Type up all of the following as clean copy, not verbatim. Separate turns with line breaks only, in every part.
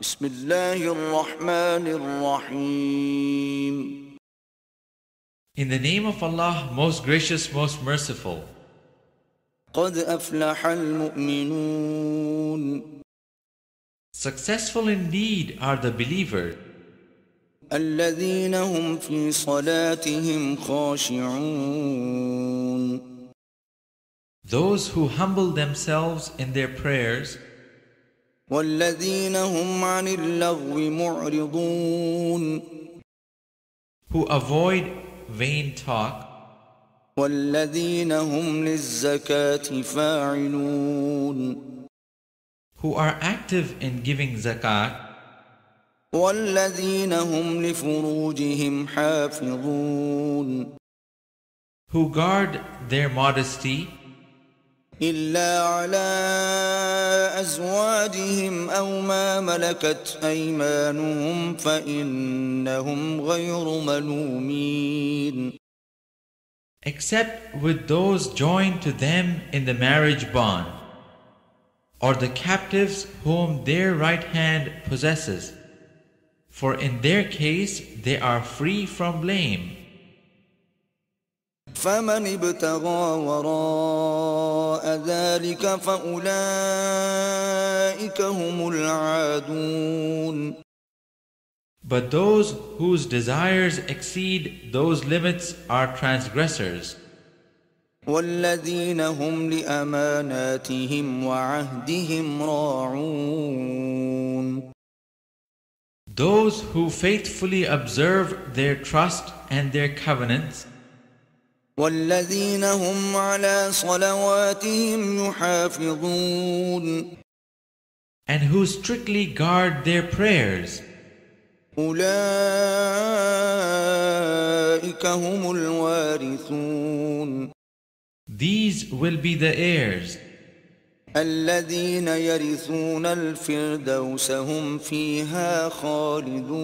بسم الله الرحمن الرحيم.
In the name of Allah, most gracious, most merciful.
قد أفلح المؤمنون.
Successful indeed are the believers.
الذين هم في صلاتهم خاشعون.
Those who humble themselves in their prayers.
والذين هم عن اللغو معرضون.
Who avoid vain talk.
والذين هم للزكاة فاعلون.
Who are active in giving zakat.
والذين هم لفروجهم حافظون.
Who guard their modesty.
إلا على أزواجهم أو ما ملكت أيمانهم فإنهم غير ملومين.
Except with those joined to them in the marriage bond, or the captives whom their right hand possesses, for in their case they are free from blame.
فمن ابتغى وراء ذلك فأولئك هم العادون.
But those whose desires exceed those limits are transgressors.
والذين هم لأماناتهم وعهدهم راعون.
Those who faithfully observe their trust and their covenants.
والذين هم على صلواتهم يحافظون.
And who strictly guard their prayers.
أولئك هم الوارثون.
These will be the heirs.
الذين يرثون الفردوس هم فيها خالدون.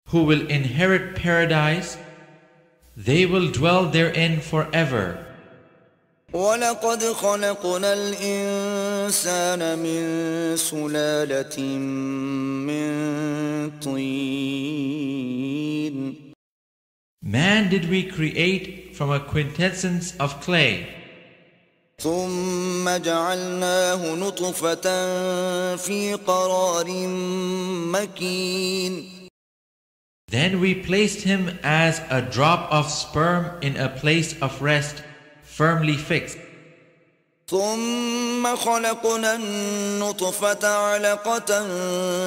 Who will inherit paradise. They will dwell therein forever.
ولقد خلقنا الإنسان من سلالة من طين.
Man did we create from a quintessence of clay.
ثم جعلناه نطفة في قرار مكين.
Then we placed him as a drop of sperm in a place of rest, firmly fixed.
ثم خلقنا النطفة علقة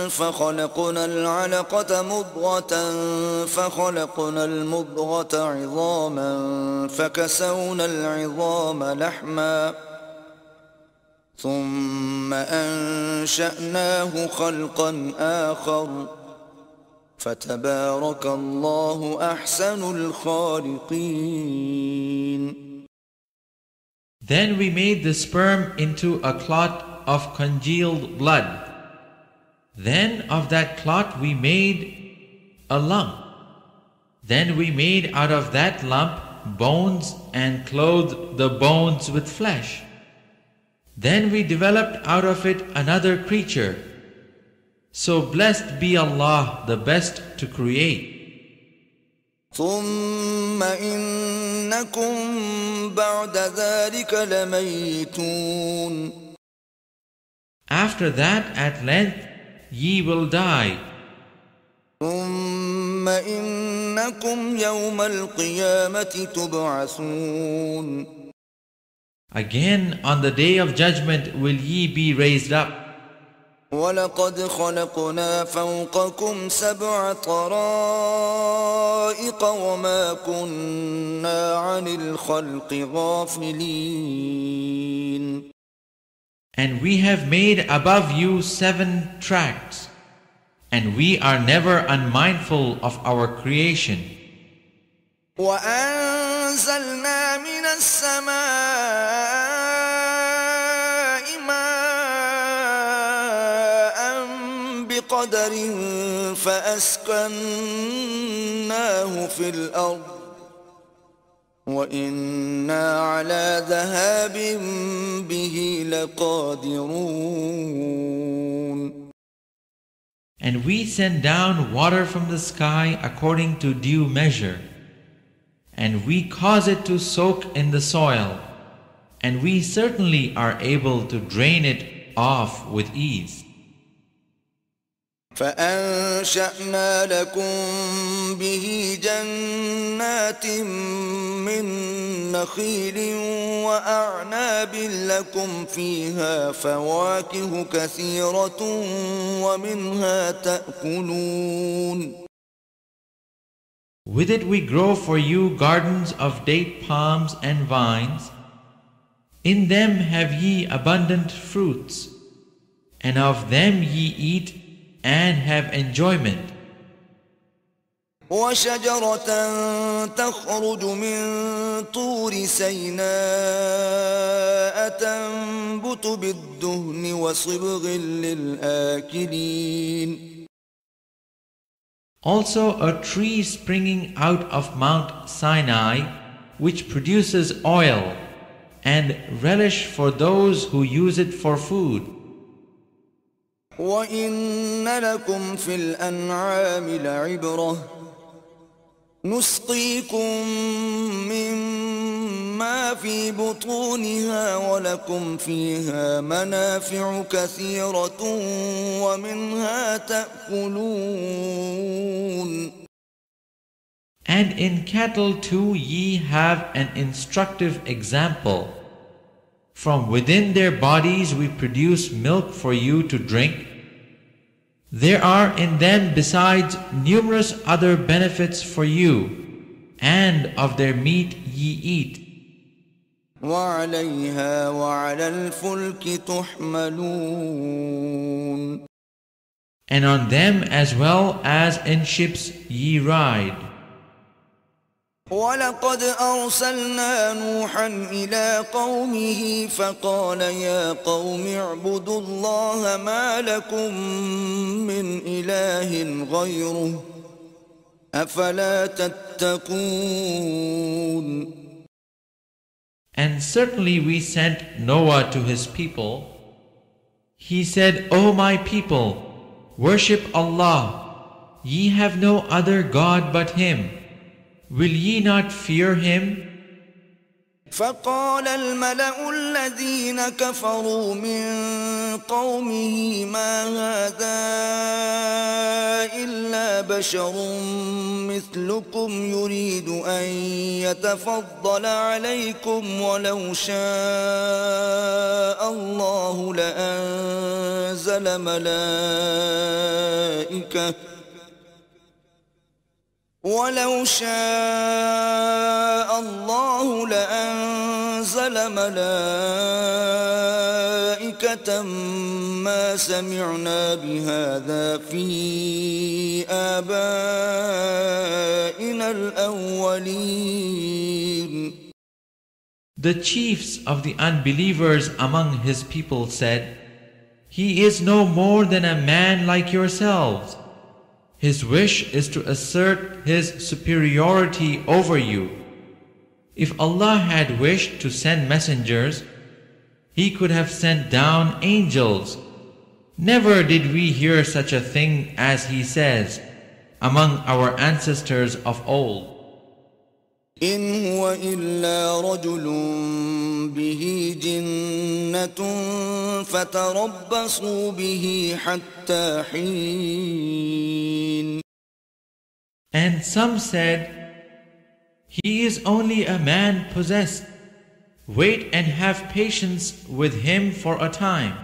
فخلقنا العلقة مضغة فخلقنا المضغة عظاما فكسونا العظام لحما ثم أنشأناه خلقا آخر فتبارك الله أحسن الخالقين.
Then we made the sperm into a clot of congealed blood. Then of that clot we made a lump. Then we made out of that lump bones and clothed the bones with flesh. Then we developed out of it another creature. So blessed be Allah, the best to create.
ثم إنكم بعد ذلك لميتون.
After that, at length, ye will die.
ثم إنكم يوم القيامة تبعثون.
Again, on the day of judgment will ye be raised up.
ولقد خلقنا فوقكم سبع طرائق وما كنا عن الخلق غافلين.
And we have made above you 7 tracts, and we are never unmindful of our creation.
وأنزلنا من السماء بقدر فأسكناه في الأرض وإنا على ذهاب به لقادرون.
And we send down water from the sky according to due measure, and we cause it to soak in the soil, and we certainly are able to drain it off with ease.
فأنشأنا لكم به جنات من نخيل وأعناب لكم فيها فواكه كثيرة ومنها تأكلون.
With it we grow for you gardens of date palms and vines. In them have ye abundant fruits, and of them ye eat and have enjoyment.
وشجرة تخرج من طور سيناء تنبت بالدهن وصبغ للآكلين.
Also a tree springing out of Mount Sinai, which produces oil and relish for those who use it for food.
وَإِنَّ لَكُمْ فِي الْأَنْعَامِ لَعِبْرَةً نُسْقِيكُم مِّمَّا فِي بُطُونِهَا وَلَكُمْ فِيهَا مَنَافِعُ كَثِيرَةٌ وَمِنْهَا تَأْكُلُونَ.
And in cattle too ye have an instructive example. From within their bodies we produce milk for you to drink. There are in them besides numerous other benefits for you, and of their meat ye eat.
وَعَلَيْهَا وَعَلَى الْفُلْكِ تُحْمَلُونَ.
And on them as well as in ships ye ride.
وَلَقَدْ أَرْسَلْنَا نُوحًا إِلَى قَوْمِهِ فَقَالَ يَا قَوْمِ اعْبُدُوا اللَّهَ مَا لَكُمْ مِنْ إِلَٰهٍ غَيْرُهُ أَفَلَا تَتَّقُونَ.
And certainly we sent Noah to his people. He said, O my people, worship Allah. Ye have no other God but Him. Will ye not fear Him?
فقال الملأ الذين كفروا من قومه ما هذا إلا بشر مثلكم يريد أن يتفضل عليكم ولو شاء الله لأنزل ملائكة ولو شاء الله لأنزل ملائكة ما سمعنا بهذا في آبائنا الأولين.
The chiefs of the unbelievers among his people said, He is no more than a man like yourselves. His wish is to assert His superiority over you. If Allah had wished to send messengers, He could have sent down angels. Never did we hear such a thing as He says among our ancestors of old.
إن هو إلا رجل به جنة فتربصوا به حتى حين.
And some said, He is only a man possessed. Wait and have patience with him for a time.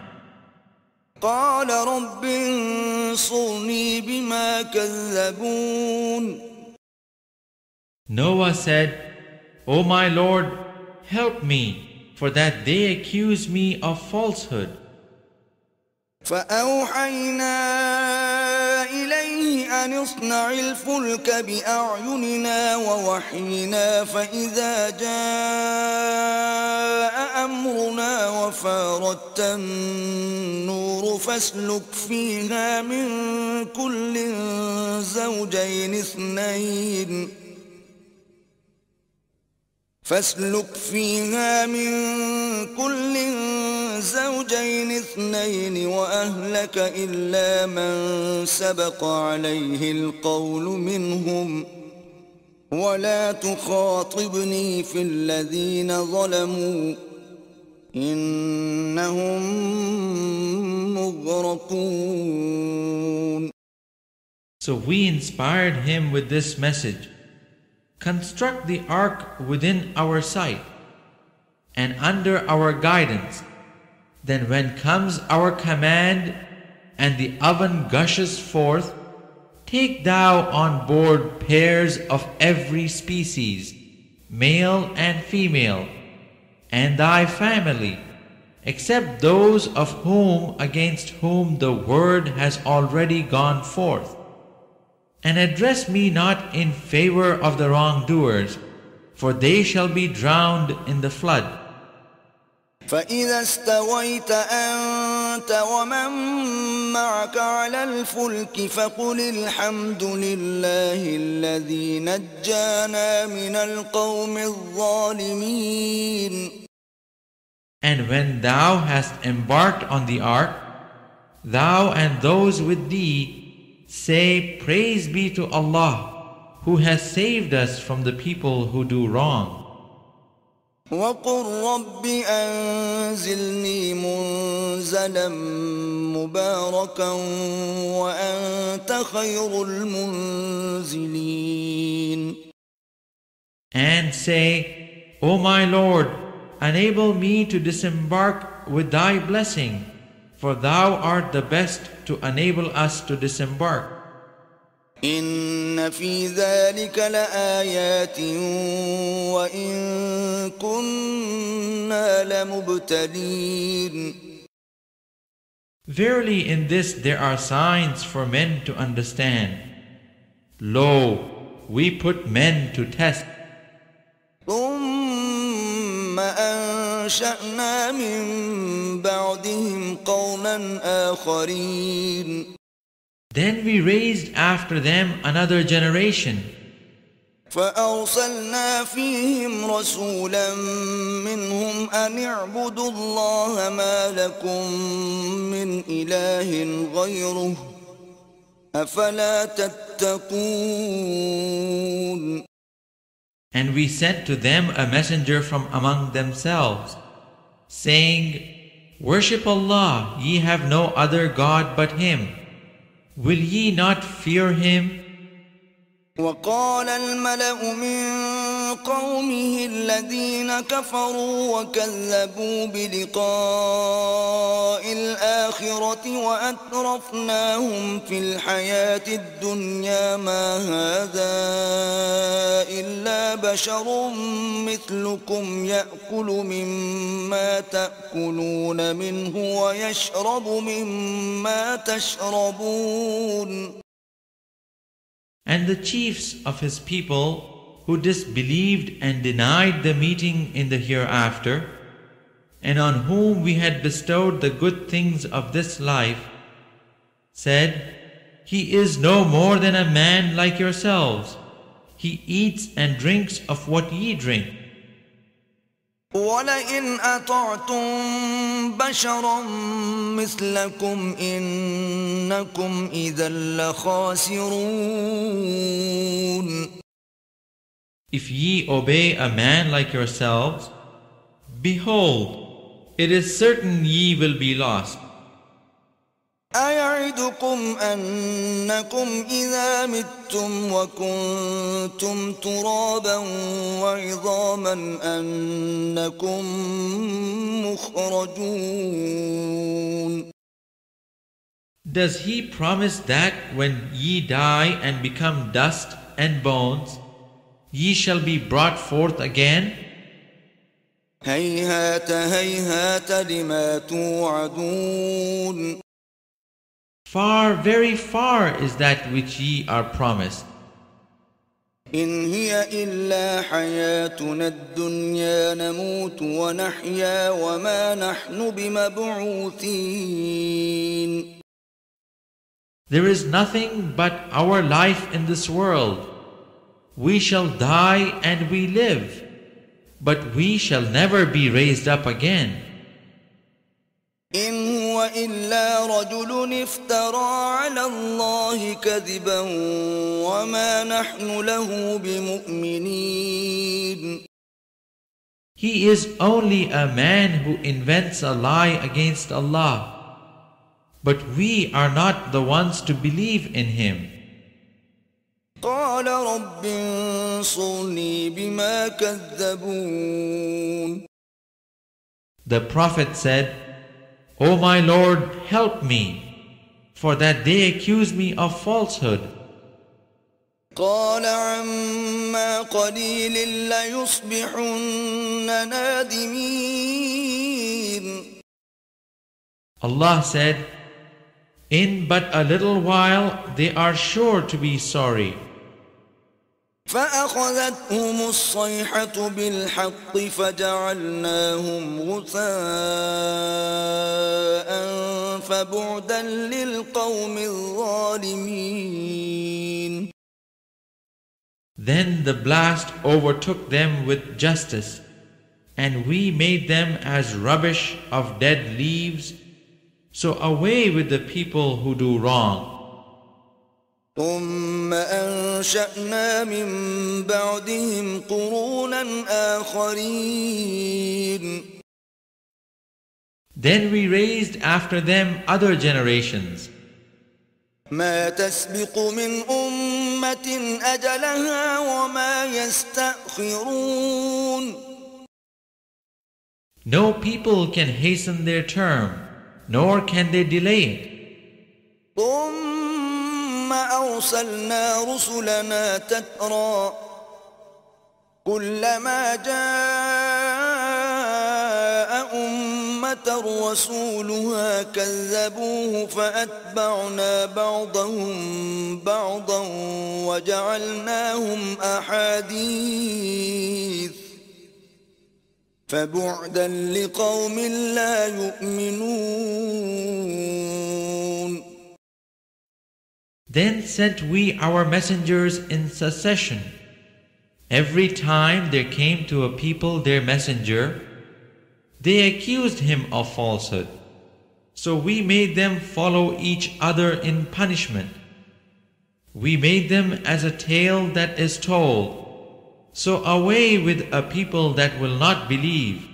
قال رب انصرني بما كذبون.
Noah said, O my Lord, help me, for that they accuse me of falsehood.
فأوحينا إليه أن اصنع الفلك بأعيننا ووحينا فإذا جاء أمرنا وفارت النور فاسلك فيها من كل زوجين اثنين فاسلك فيها من كل زوجين اثنين وأهلك إلا من سبق عليه القول منهم ولا تخاطبني في الذين ظلموا إنهم مغرقون.
So we inspired him with this message. Construct the ark within our sight and under our guidance. Then when comes our command and the oven gushes forth, take thou on board pairs of every species, male and female, and thy family, except those of whom against whom the word has already gone forth. And address me not in favor of the wrongdoers, for they shall be drowned in the flood.
فإذا استويت أنت ومن معك على الفلك فقل الحمد لله الذي نجانا من القوم الظالمين.
And when thou hast embarked on the ark, thou and those with thee, say, Praise be to Allah, who has saved us from the people who do wrong.
وَقُلْ رَبِّ أَنزِلْنِي مُنزَلًا مُبَارَكًا وَأَنْتَ خَيْرُ الْمُنزِلِينَ.
And say, O my Lord, enable me to disembark with thy blessing, for thou art the best to enable us to disembark.
إن في ذلك لآيات وإن كنا لمبتلين.
Verily in this there are signs for men to understand. Lo, we put men to test.
ثم أنشأنا من بعدهم قوما آخرين.
Then we raised after them another generation.
فأرسلنا فيهم رسولا منهم أن اعبدوا الله ما لكم من إله غيره أفلا تتقون.
And we sent to them a messenger from among themselves, saying, Worship Allah, ye have no other God but Him. Will ye not fear Him?
وقال الملأ من قومه الذين كفروا وكذبوا بلقاء الآخرة وأترفناهم في الحياة الدنيا ما هذا إلا بشر مثلكم يأكل مما تأكلون منه ويشرب مما تشربون.
And the chiefs of his people who disbelieved and denied the meeting in the hereafter, and on whom we had bestowed the good things of this life, said, He is no more than a man like yourselves. He eats and drinks of what ye drink.
وَلَئِنْ أَطَعْتُمْ بَشَرًا مِثْلَكُمْ إِنَّكُمْ إِذًا لَخَاسِرُونَ.
If ye obey a man like yourselves, behold, it is certain ye will be lost.
أَيَعِدُكُمْ أَنَّكُمْ إِذَا مِتُّمْ وَكُنْتُمْ تُرَابًا وَعِظَامًا أَنَّكُمْ مُخْرَجُونَ.
Does he promise that when ye die and become dust and bones, ye shall be brought forth again?
هَيْهَاتَ هَيْهَاتَ لِمَا تُوعَدُونَ.
Far, very far is that which ye are promised.
إِنْ هِيَ إِلَّا حَيَاتُنَا الدُّنْيَا نَمُوتُ وَنَحْيَا وَمَا نَحْنُ بِمَبْعُوثِينَ.
There is nothing but our life in this world. We shall die and we live, but we shall never be raised up again.
إن هو إلا رجل افترى على الله كذبا وما نحن له بمؤمنين.
He is only a man who invents a lie against Allah, but we are not the ones to believe in him.
قال رب انصرني بما كذبون.
The Prophet said, O my Lord, help me, for that they accuse me of falsehood.
قال عما قليل ليصبحن نادمين.
Allah said, in but a little while they are sure to be sorry.
فأخذتهم الصيحة بالحق فجعلناهم غثاء فبعدا للقوم الظالمين.
Then the blast overtook them with justice, and we made them as rubbish of dead leaves, so away with the people who do wrong.
ثم أنشأنا من بعدهم قرونا آخرين.
Then we raised after them other generations.
ما تسبق من أمة أجلها وما يستأخرون.
No people can hasten their term, nor can they delay it.
ثم أرسلنا رسلنا تترى كلما جاء أمة رسولها كذبوه فأتبعنا بعضهم بعضا وجعلناهم أحاديث فبعدا لقوم لا يؤمنون.
Then sent we our messengers in succession. Every time there came to a people their messenger, they accused him of falsehood. So we made them follow each other in punishment. We made them as a tale that is told. So away with a people that will not believe.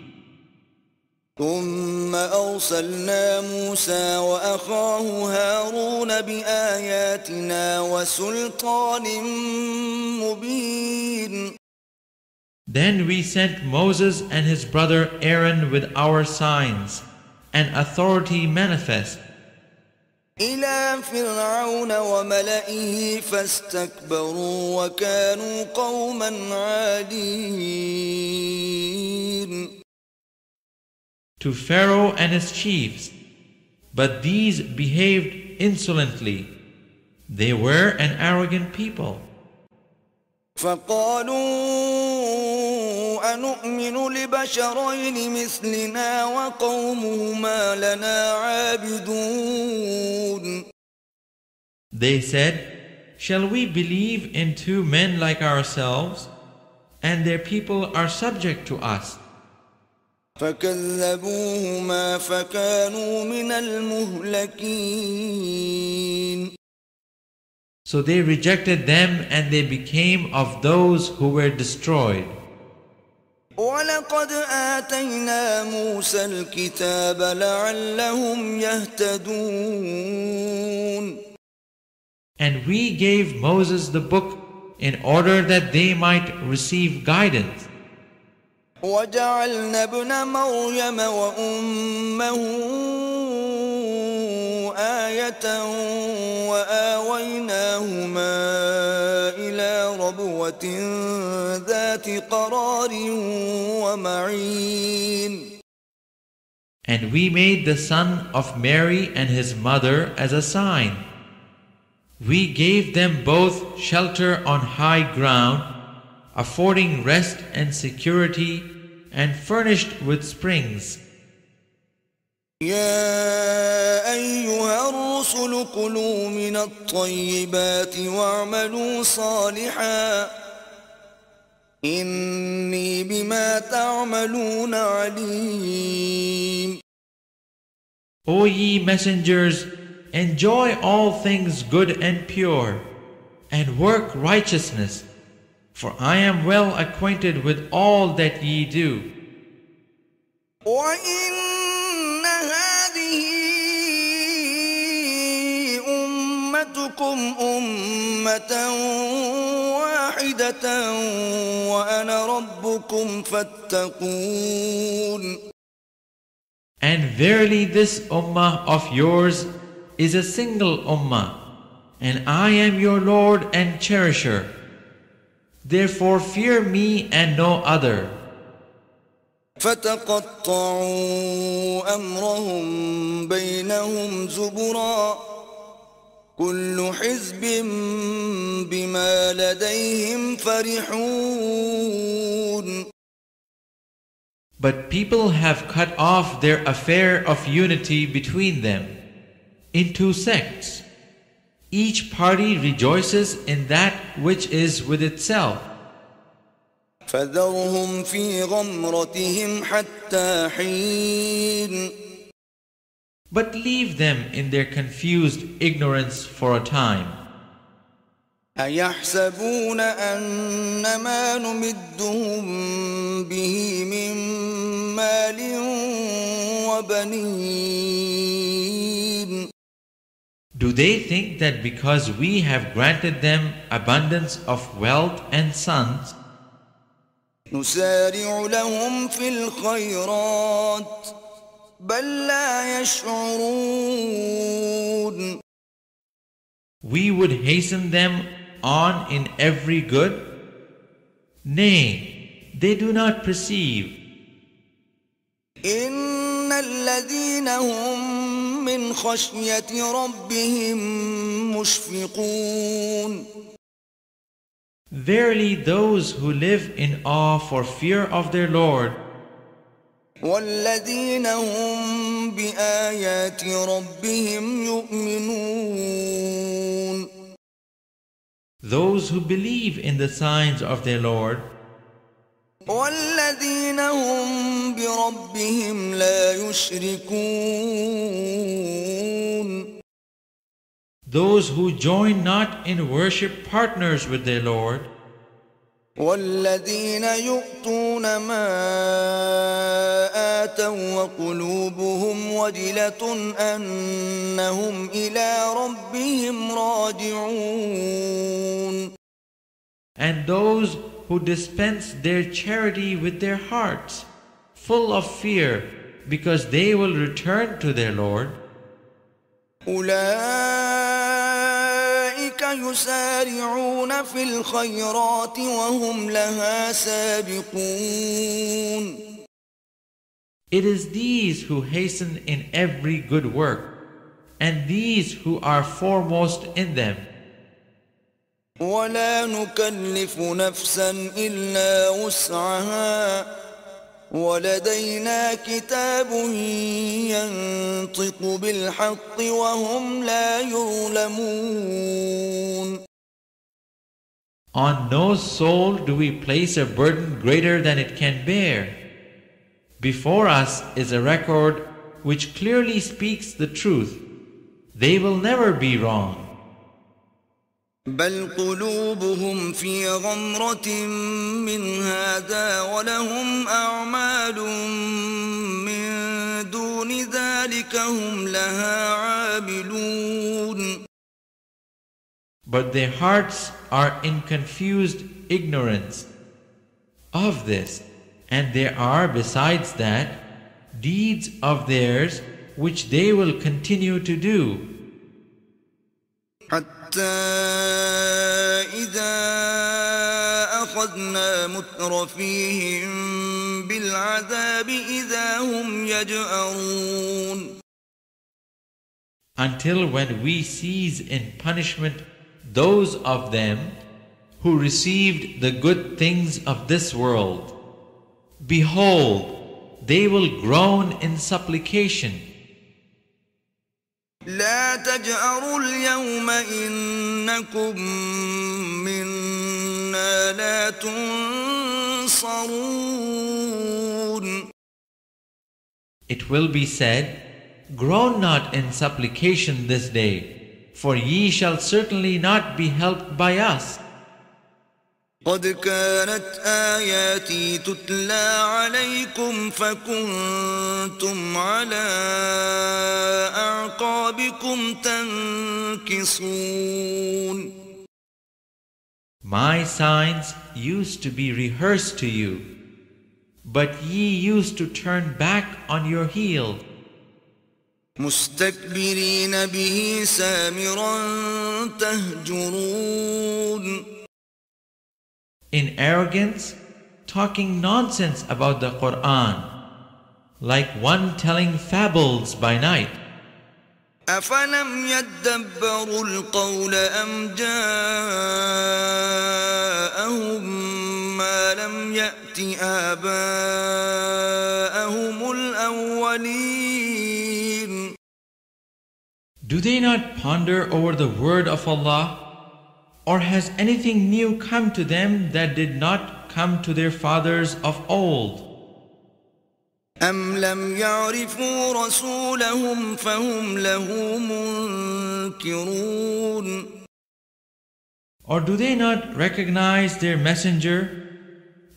ثم أرسلنا موسى وأخاه هارون بآياتنا وسلطان مبين.
Then we sent Moses and his brother Aaron with our signs and authority manifest
إلى فرعون وملئه فاستكبروا وكانوا قوما عادين.
to Pharaoh and his chiefs, but these behaved insolently. They were an arrogant people.
فقالوا أنؤمن لبشرين مثلنا وقومهما لنا عابدون.
They said, shall we believe in two men like ourselves, and their people are subject to us?
فكذبوهما فكانوا من المهلكين.
So they rejected them and they became of those who were destroyed.
ولقد آتينا موسى الكتاب لعلهم يهتدون.
And we gave Moses the book in order that they might receive guidance.
وجعلنا ابن مريم وأمه آية وآويناهما إلى ربوة ذات قرار ومعين.
And we made the son of Mary and his mother as a sign. We gave them both shelter on high ground, affording rest and security, and furnished with springs.
يا أيها الرسل كلوا من الطيبات واعملوا صالحا إني إني بما تعملون عليم.
O ye messengers, enjoy all things good and pure, and work righteousness, for I am well acquainted with all that ye do.
وإن هذه أمتكم أمة واحدة وأنا ربكم فاتقون.
And verily this ummah of yours is a single ummah, and I am your Lord and cherisher. Therefore fear me and no other.
فتقطعوا أمرهم بينهم زبرا كل حزب بما لديهم فرحون.
But people have cut off their affair of unity between them into sects. Each party rejoices in that which is with itself.
فذرهم في غمرتهم حتى حين.
But leave them in their confused ignorance for a time.
أيحسبون أن ما نمدهم به من مال وبنين.
Do they think that because we have granted them abundance of wealth and sons,
نسارع لهم في الخيرات بل لا يشعرون.
we would hasten them on in every good? Nay, they do not perceive.
إن الذين هم من خشية ربهم مشفقون.
Verily those who live in awe for fear of their Lord,
والذين هم بآيات ربهم يؤمنون.
those who believe in the signs of their Lord,
والذين هم بربهم لا يشركون.
those who join not in worship partners with their Lord,
والذين يؤتون ما آتوا وقلوبهم وجلة أنهم إلى ربهم راجعون.
and those who dispense their charity with their hearts, full of fear, because they will return to their Lord.
أولئك يسارعون في الخيرات وهم لها سابقون.
It is these who hasten in every good work, and these who are foremost in them.
ولا نكلف نفسا إلا وسعها ولدينا كتاب ينطق بالحق وهم لا يظلمون.
On no soul do we place a burden greater than it can bear. Before us is a record which clearly speaks the truth. They will never be wrong.
بل قلوبهم في غمرة من هذا ولهم أعمال من دون ذلك هم لها عاملون.
But their hearts are in confused ignorance of this, and there are besides that deeds of theirs which they will continue to do.
حتى إذا أخذنا مترفيهم بالعذاب إذا هم يجأرون.
Until when we seize in punishment those of them who received the good things of this world, behold, they will groan in supplication.
لا تجأروا اليوم إنكم منا لا تنصرون.
It will be said, groan not in supplication this day, for ye shall certainly not be helped by us.
قد كانت آياتي تتلى عليكم فكنتم على أعقابكم تنكصون.
My signs used to be rehearsed to you, but ye used to turn back on your heel.
مستكبرين به سامرا تهجرون.
In arrogance, talking nonsense about the Quran, like one telling fables by night.
أفلم يدبروا القول أم جاءهم ما لم يأت آباءهم الأولين.
Do they not ponder over the word of Allah? Or has anything new come to them that did not come to their fathers of old?
أم لم يعرفوا رسولهم فهم له منكرون.
Or do they not recognize their messenger,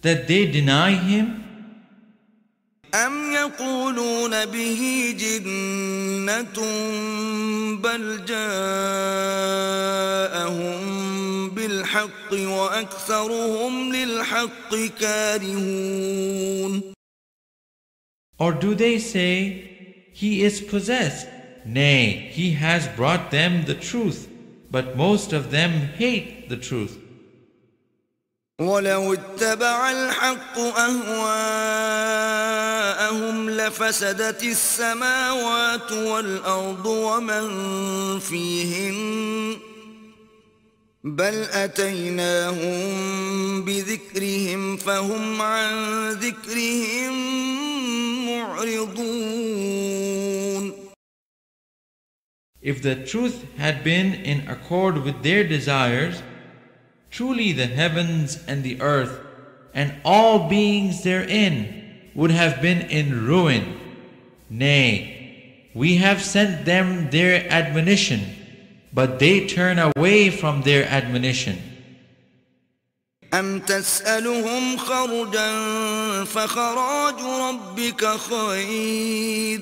that they deny him?
أم يقولون به جنة بل جاءهم بالحق وأكثرهم للحق كارهون.
Or do they say, he is possessed? Nay, he has brought them the truth, but most of them hate the truth.
ولو اتبع الحق أهواءهم لفسدت السماوات والأرض ومن فيهن بل أتيناهم بذكرهم فهم عن ذكرهم معرضون.
If the truth had been in accord with their desires, truly the heavens and the earth and all beings therein would have been in ruin. Nay, we have sent them their admonition, but they turn away from their admonition.
أم تسألهم خرجا فخراج ربك خير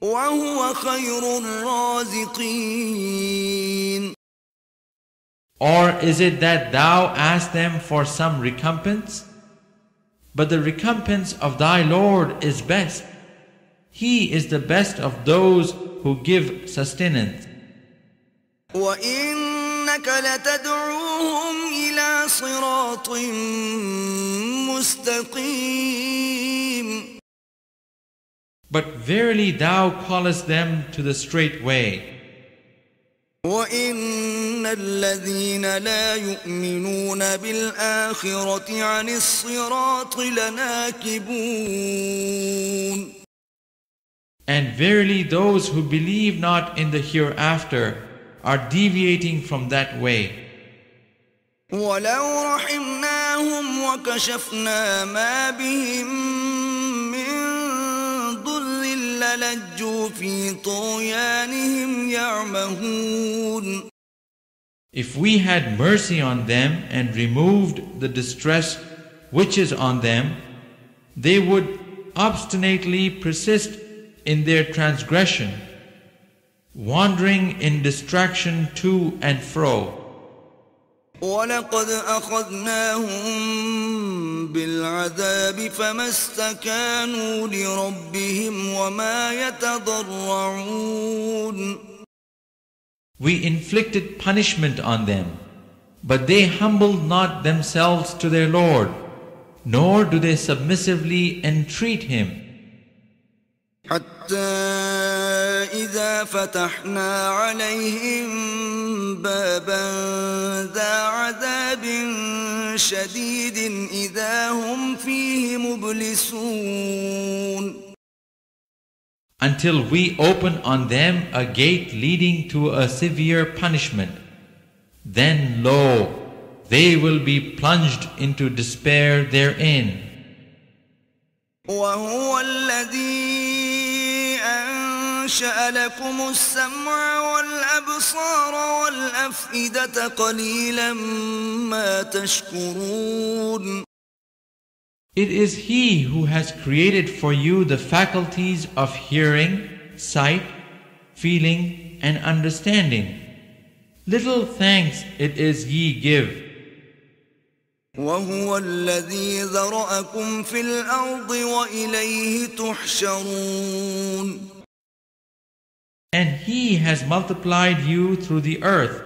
وهو خير الرازقين.
Or is it that thou ask them for some recompense? But the recompense of thy Lord is best. He is the best of those who give sustenance.
وإنك لتدعوهم إلى صراط مستقيم.
But verily thou callest them to the straight way.
وإن الذين لا يؤمنون بالآخرة عن الصراط لناكبون.
And verily those who believe not in the hereafter are deviating from that way.
ولو رحمناهم وكشفنا ما بهم من ضر للجوا في طغيانهم يعمهون.
If we had mercy on them and removed the distress which is on them, they would obstinately persist in their transgression, wandering in distraction to and fro.
وَلَقَدْ أَخَذْنَاهُمْ بِالْعَذَابِ فَمَا اسْتَكَانُوا لِرَبِّهِمْ وَمَا يَتَضَرَّعُونَ.
We inflicted punishment on them, but they humbled not themselves to their Lord, nor do they submissively entreat Him.
حتى إذا فتحنا عليهم بابا ذا عذاب شديد إذا هم فيه مبلسون.
Until we open on them a gate leading to a severe punishment, then lo, they will be plunged into despair therein.
وهو الذي أنشأ لكم السمع والأبصار والأفئدة قليلا ما تشكرون.
It is He who has created for you the faculties of hearing, sight, feeling, and understanding. Little thanks it is ye give.
وهو الذي ذرأكم في الأرض وإليه تحشرون.
And He has multiplied you through the earth,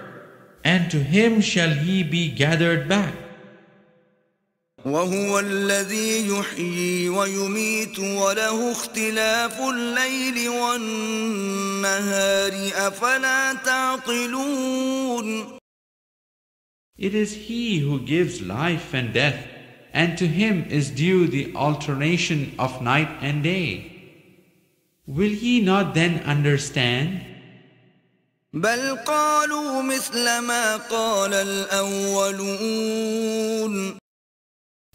and to Him shall ye be gathered back.
وهو الذي يحيي ويميت وله اختلاف الليل والنهار أفلا تعقلون.
It is He who gives life and death, and to Him is due the alternation of night and day. Will ye not then understand?
بل قالوا مثل ما قال الأولون.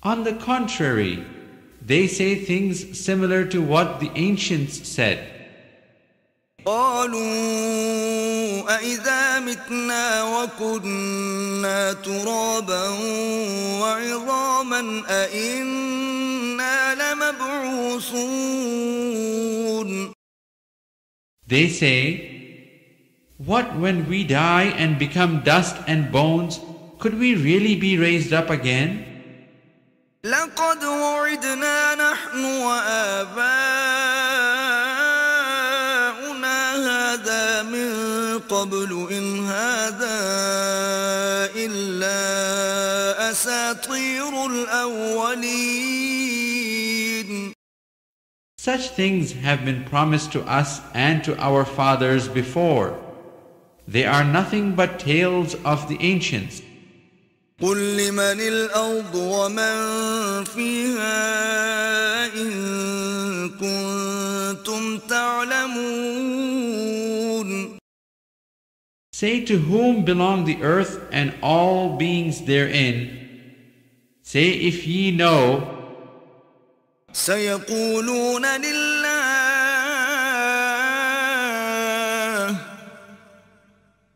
On the contrary, they say things similar to what the ancients said.
قالوا أإذا متنا وكنا ترابا وعظاما أإنا لمبعوثون.
They say, what when we die and become dust and bones, could we really be raised up again?
لقد وعدنا نحن وآباؤنا هذا من قبل إن هذا إلا أساطير الأولين.
Such things have been promised to us and to our fathers before. They are nothing but tales of the ancients.
قل لمن الأرض ومن فيها إن كنتم تعلمون.
Say to whom belong the earth and all beings therein. Say if ye know.
سيقولون لله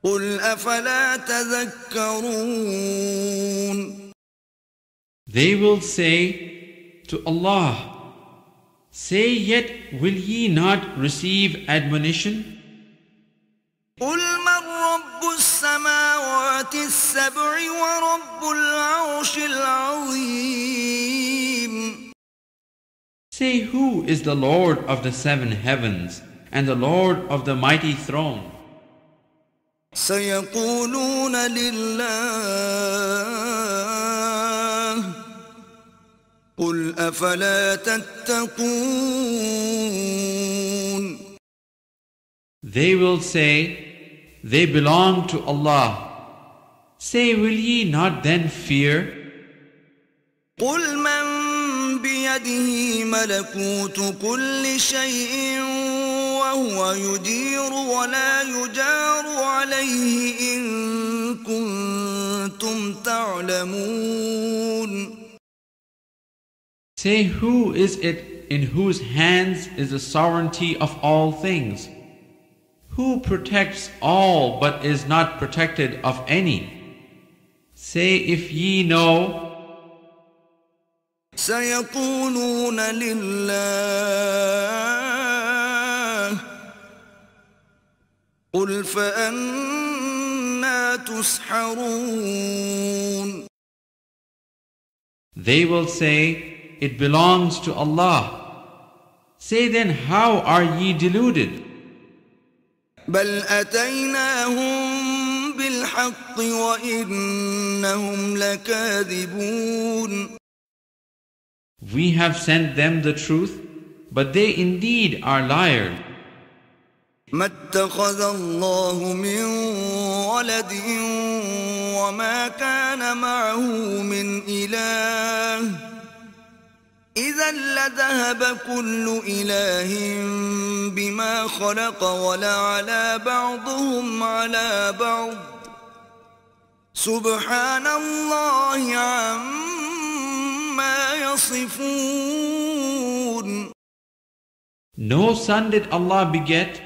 قل أفلا تذكرون.
They will say to Allah, say yet will ye not receive admonition?
قل من رب السماوات السبع ورب العرش العظيم.
Say who is the Lord of the 7 heavens and the Lord of the mighty throne?
سيقولون لله قل أفلا تتقون.
They will say, they belong to Allah. Say, will ye not then fear?
قل من بيده ملكوت كل شيء وهو يجير ولا يجار عليه إن كنتم تعلمون.
Say, who is it in whose hands is the sovereignty of all things? Who protects all but is not protected of any? Say if ye know.
سيقولون لله قل فأنا تسحرون.
They will say, it belongs to Allah. Say then, how are ye deluded?
بل أتيناهم بالحق وإنهم لكاذبون.
We have sent them the truth, but they indeed are liars.
ما اتخذ الله من ولد وما كان معه من إله إذا لذهب كل إله بما خلق ولعلى بعضهم على بعض سبحان الله عما يصفون.
No son did Allah beget,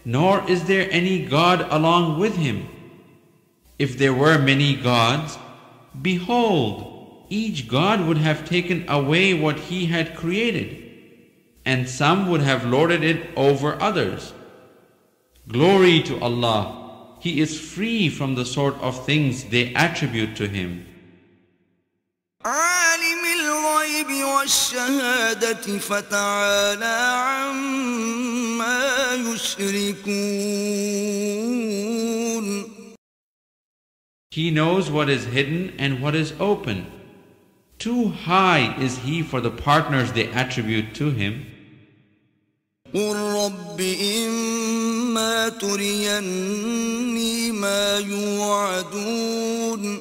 nor is there any God along with him. If there were many gods, behold, each God would have taken away what he had created, and some would have lorded it over others. Glory to Allah! He is free from the sort of things they attribute to him.
عالم الغيب والشهادة فتعالى عما يشركون.
He knows what is hidden and what is open. Too high is he for the partners they attribute to him.
قل رب إما تريني ما يوعدون.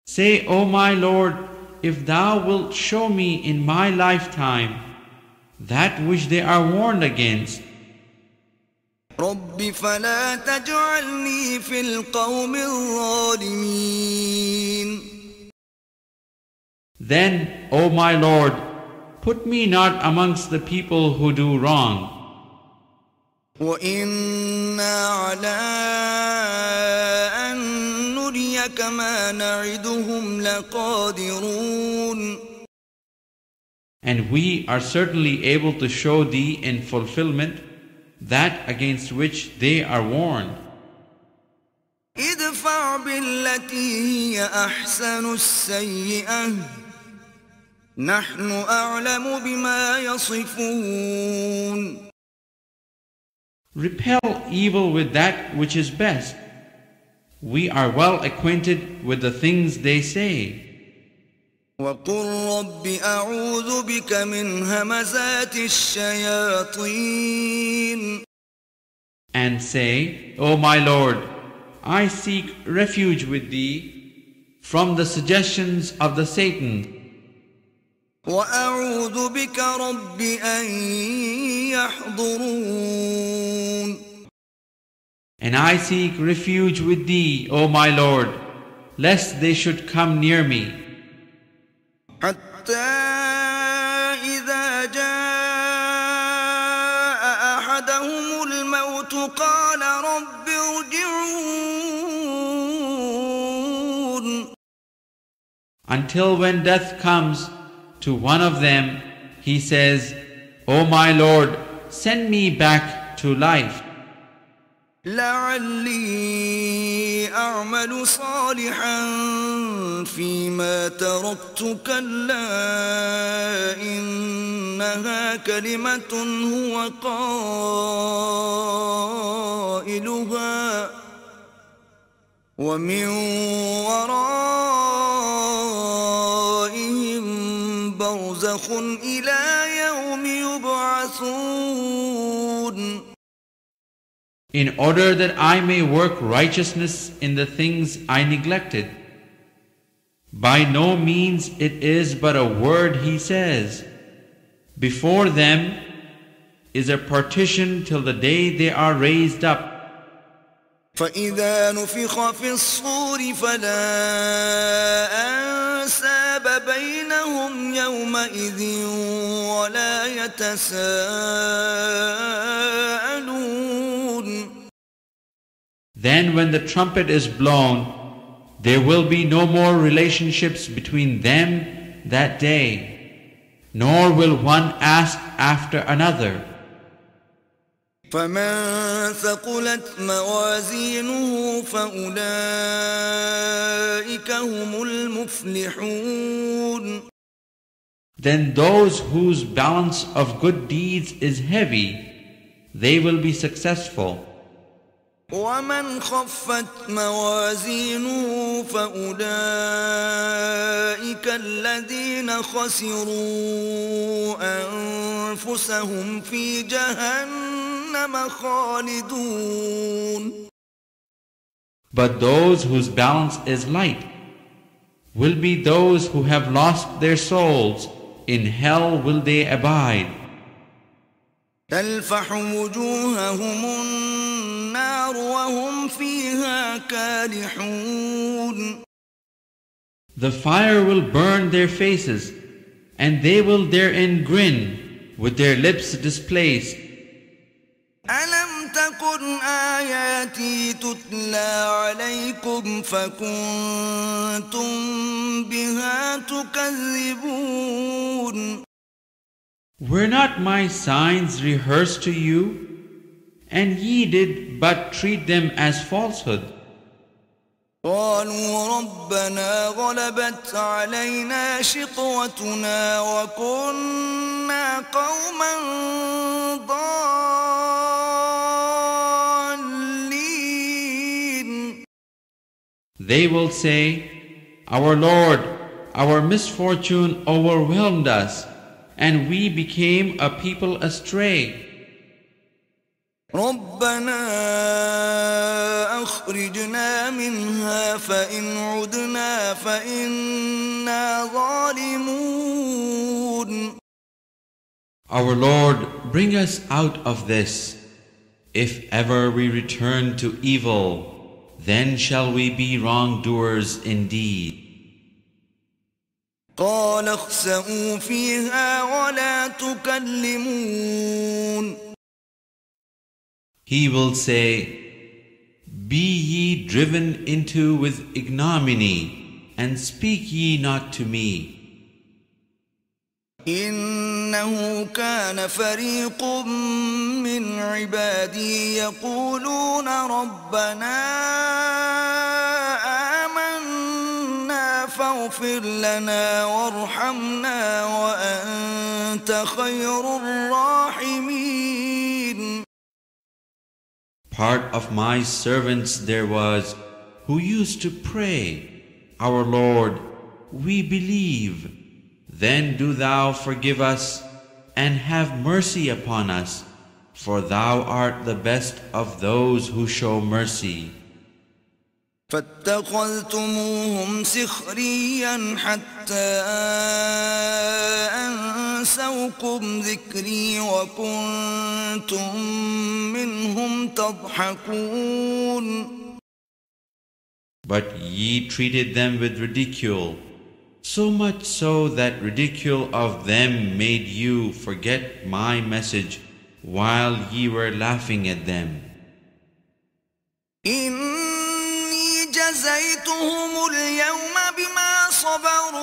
Say, O my Lord, if thou wilt show me in my lifetime that which they are warned against,
رب فلا تجعلني في القوم الظالمين.
then, O my Lord, put me not amongst the people who do wrong.
وإنا على أن نريك ما نعدهم لقادرون.
And we are certainly able to show thee in fulfillment that against which they are warned.
ادفع بالتي هي أحسن السيئة نحن أعلم بما يصفون.
Repel evil with that which is best. We are well acquainted with the things they say.
وقل رب أعوذ بك من همزات الشياطين.
And say, O my Lord, I seek refuge with thee from the suggestions of the Satan.
وأعوذ بك رب أن يحضرون.
And I seek refuge with thee, O my Lord, lest they should come near me.
حتى إذا جاء أحدهم الموت قال رب ارجعون.
Until when death comes to one of them, he says, O my Lord, send me back to life,
لعلي أعمل صالحا فيما تركت كلا إنها كلمة هو قائلها ومن ورائهم برزخ إلى يوم يبعثون.
in order that I may work righteousness in the things I neglected. By no means it is but a word he says. Before them is a partition till the day they are raised up.
فإذا نفخ في الصور فلا أنساب بينهم يومئذ ولا يتساءلون.
Then when the trumpet is blown, there will be no more relationships between them that day, nor will one ask after another.
فمن ثقلت موازينه فأولئك هم المفلحون.
Then those whose balance of good deeds is heavy, they will be successful.
ومن خفت موازينه فأولئك الذين خسروا أنفسهم في جهنم خالدون.
But those whose balance is light will be those who have lost their souls. In hell will they abide.
تلفح وجوههم النار وهم فيها كالحون.
The fire will burn their faces, and they will therein grin, with their lips displaced.
ألم تكن آياتي تتلى عليكم فكنتم بها تكذبون.
Were not my signs rehearsed to you, and ye did but treat them as falsehood?
قالوا ربنا غلبت علينا شقوتنا وكنا قوما ضالين.
They will say, Our Lord, our misfortune overwhelmed us, and we became a people astray.
ربنا أخرجنا منها فإن عدنا فإنا ظالمون.
Our Lord, bring us out of this. If ever we return to evil, then shall we be wrongdoers indeed.
قال اخسئوا فيها ولا تكلمون.
He will say, Be ye driven into with ignominy, and speak ye not to me.
إنه كان فريق من عبادي يقولون ربنا آمنا فاغفر لنا وارحمنا وأنت خير الراحمين.
Part of my servants there was who used to pray, Our Lord, we believe. Then do thou forgive us and have mercy upon us, for thou art the best of those who show mercy.
فاتخذتموهم سخريا حتى أنسوكم ذكري وكنتم منهم تضحكون.
But ye treated them with ridicule, so much so that ridicule of them made you forget my message while ye were laughing at them.
إني جزيتهم اليوم بما صبروا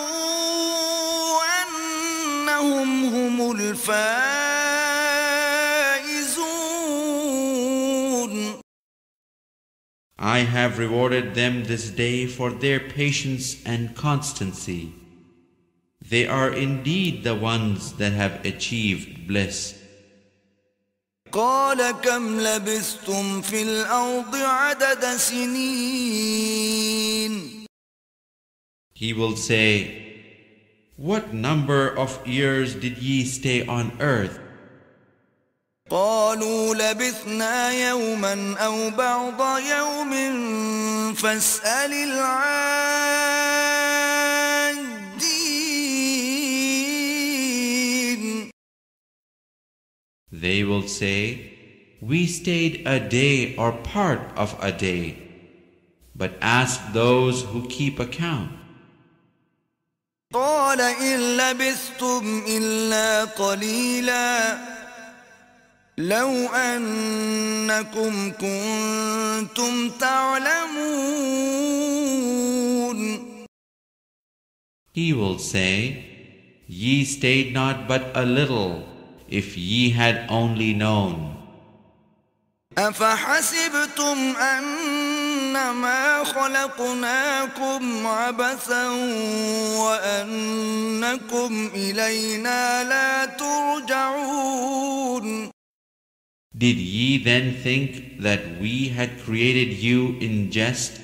أنهم هم الفائزون.
I have rewarded them this day for their patience and constancy. They are indeed the ones that have achieved bliss.
قال كم لبثتم في الأرض عدد سنين.
He will say, What number of years did ye stay on earth?
قالوا لبثنا يوما أو بعض يوم فاسأل العادين.
They will say, We stayed a day or part of a day, but ask those who keep account.
قال إن لبثتم إلا قليلا لو أنكم كنتم تعلمون.
He will say, Ye stayed not but a little, if ye had only known.
أفحسبتم أنما خلقناكم عبثا وأنكم إلينا لا ترجعون.
Did ye then think that we had created you in jest,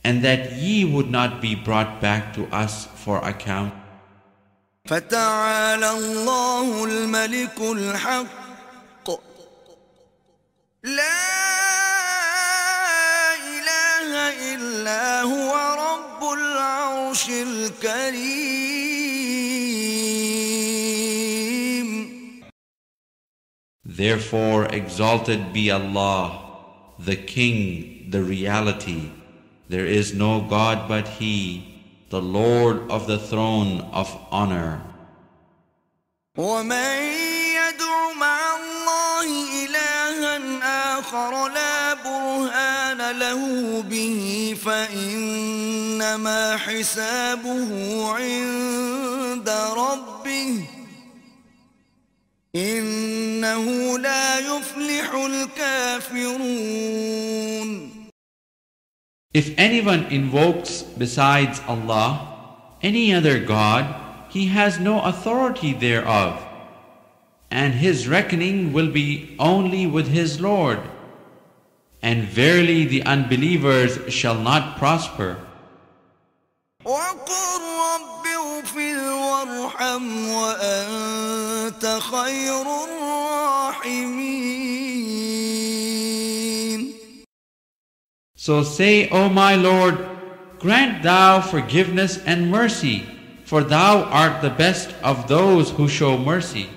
and that ye would not be brought back to us for account?
فتعالى الله الملك الحق لا إله إلا هو رب العرش الكريم.
Therefore exalted be Allah, the King, the Reality. There is no God but He, the Lord of the throne of honor.
ومن يدع مع الله إلها آخر لا برهان له به فإنما حسابه عند ربه إنه لا يفلح الكافرون.
If anyone invokes besides Allah any other God, he has no authority thereof, and his reckoning will be only with his Lord. And verily the unbelievers shall not prosper.
وقل رب اغفر وارحم وأنت خير الراحمين.
So say, O my Lord, grant thou forgiveness and mercy, for thou art the best of those who show mercy.